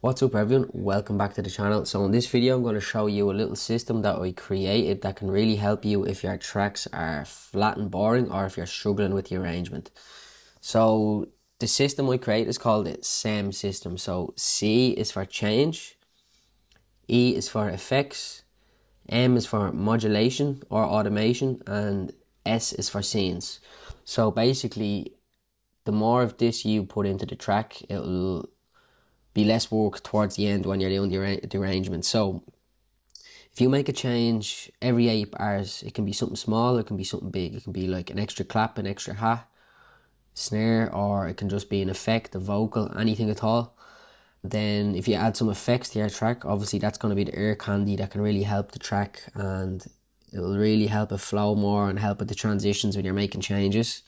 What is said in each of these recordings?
What's up everyone, welcome back to the channel. So in this video I'm going to show you a little system that I created that can really help you if your tracks are flat and boring or if you're struggling with the arrangement. So the system I created is called the CEMS system. So C is for change, E is for effects, M is for modulation or automation, and S is for scenes. So basically the more of this you put into the track, it'll be less work towards the end when you're doing the arrangement. So if you make a change every 8 bars, it can be something small, it can be something big. It can be like an extra clap, an extra hat, snare, or it can just be an effect, a vocal, anything at all. Then if you add some effects to your track, obviously that's going to be the ear candy that can really help the track, and it'll really help it flow more and help with the transitions when you're making changes.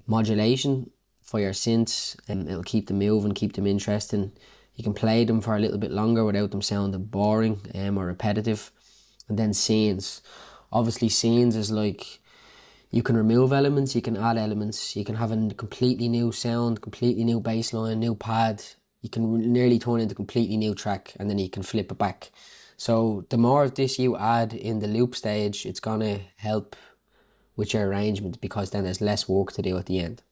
Modulation for your synths, and it'll keep them moving, keep them interesting. You can play them for a little bit longer without them sounding boring or repetitive. And then scenes. Obviously scenes is like, you can remove elements, you can add elements, you can have a completely new sound, completely new bass line, new pad. You can nearly turn into a completely new track, and then you can flip it back. So the more of this you add in the loop stage, it's gonna help with your arrangement, because then there's less work to do at the end.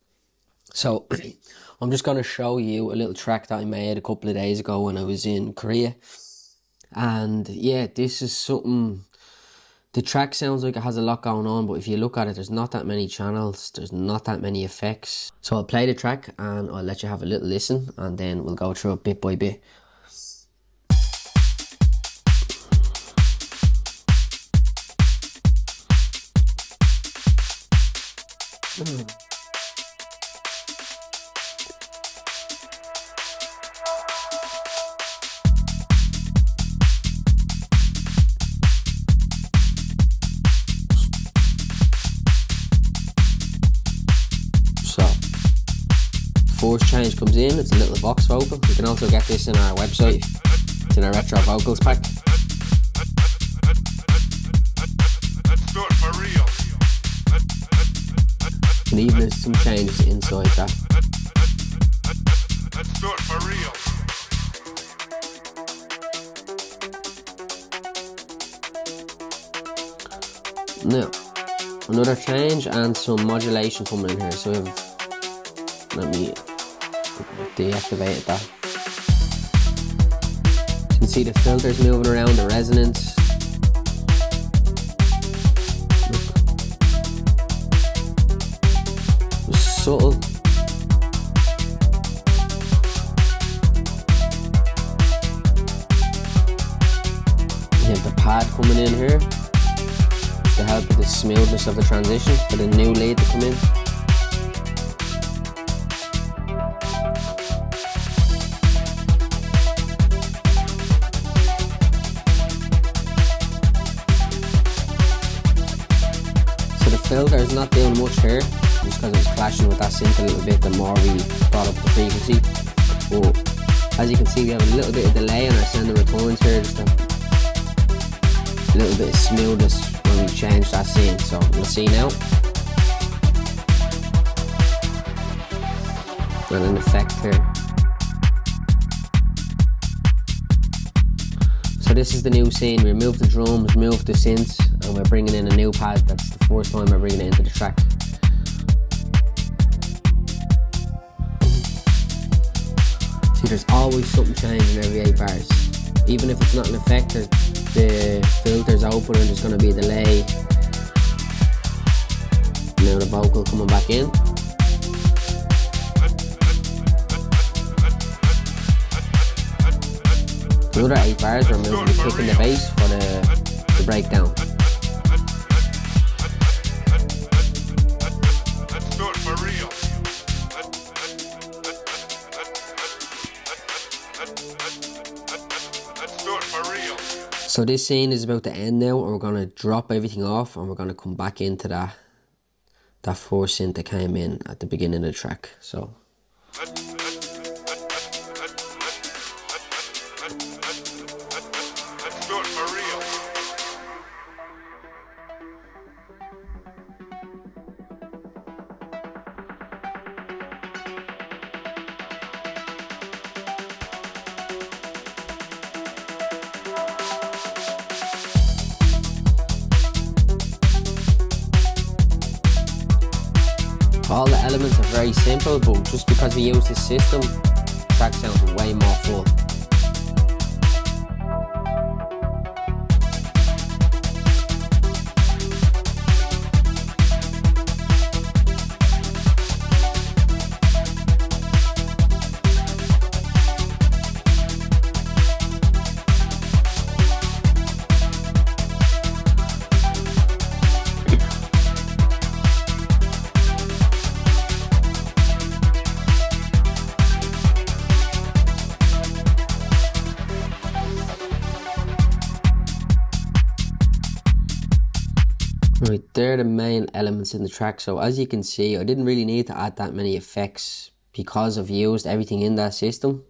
So I'm just going to show you a little track that I made a couple of days ago when I was in Korea. And yeah, this is something, the track sounds like it has a lot going on, but if you look at it, there's not that many channels, there's not that many effects. So I'll play the track and I'll let you have a little listen, and then we'll go through it bit by bit. First change comes in, it's a little vox vocal. You can also get this in our website. It's in our retro vocals pack. And even there's some changes inside that. Now, another change and some modulation coming in here. So we have, let me deactivate that. You can see the filters moving around, the resonance. Subtle. You have the pad coming in here to help with the smoothness of the transition for the new lead to come in. Filter is not doing much here, just because it was clashing with that synth a little bit the more we brought up the frequency. But as you can see, we have a little bit of delay on our send and returns here, just a little bit of smoothness when we change that scene. So we'll see now. And an effect here. So this is the new scene. We removed the drums, removed the synths, and we're bringing in a new pad. That's the first time we're bringing it into the track. See, there's always something changing every 8 bars. Even if it's not an effect, the filter's open and there's going to be a delay. Now the vocal coming back in. Another 8 bars, we're moving the kick and the bass for the breakdown. So this scene is about to end now, and we're going to drop everything off and we're going to come back into that first synth that came in at the beginning of the track. So All the elements are very simple, but just because we use this system, track sounds way more full. Right, they're the main elements in the track. So as you can see, I didn't really need to add that many effects because I've used everything in that system.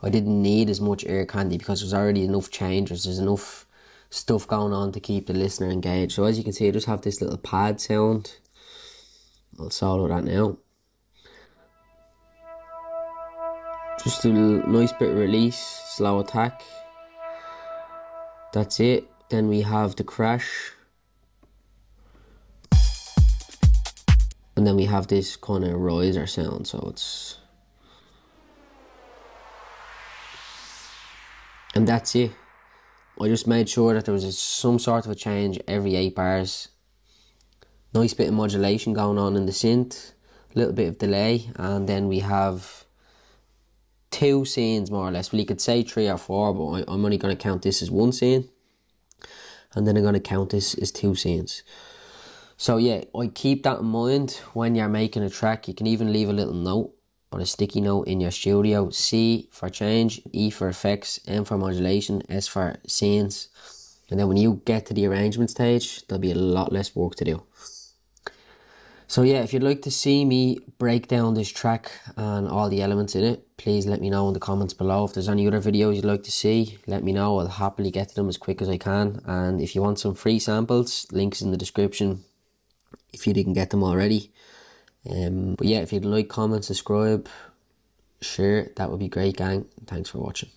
I didn't need as much ear candy because there's already enough changes. There's enough stuff going on to keep the listener engaged. So as you can see, I just have this little pad sound. I'll solo that now. Just a nice bit of release, slow attack. That's it. Then we have the crash. And then we have this kind of riser sound, so it's... And that's it. I just made sure that there was some sort of a change every 8 bars. Nice bit of modulation going on in the synth. A little bit of delay. And then we have 2 scenes more or less. Well, you could say 3 or 4, but I'm only going to count this as 1 scene. And then I'm going to count this as 2 scenes. So yeah, I keep that in mind when you're making a track. You can even leave a little note or a sticky note in your studio. C for change, E for effects, M for modulation, S for scenes. And then when you get to the arrangement stage, there'll be a lot less work to do. So yeah, if you'd like to see me break down this track and all the elements in it, please let me know in the comments below. If there's any other videos you'd like to see, let me know. I'll happily get to them as quick as I can. And if you want some free samples, links in the description if you didn't get them already. But yeah, if you'd like, comment, subscribe, share, that would be great, gang. Thanks for watching.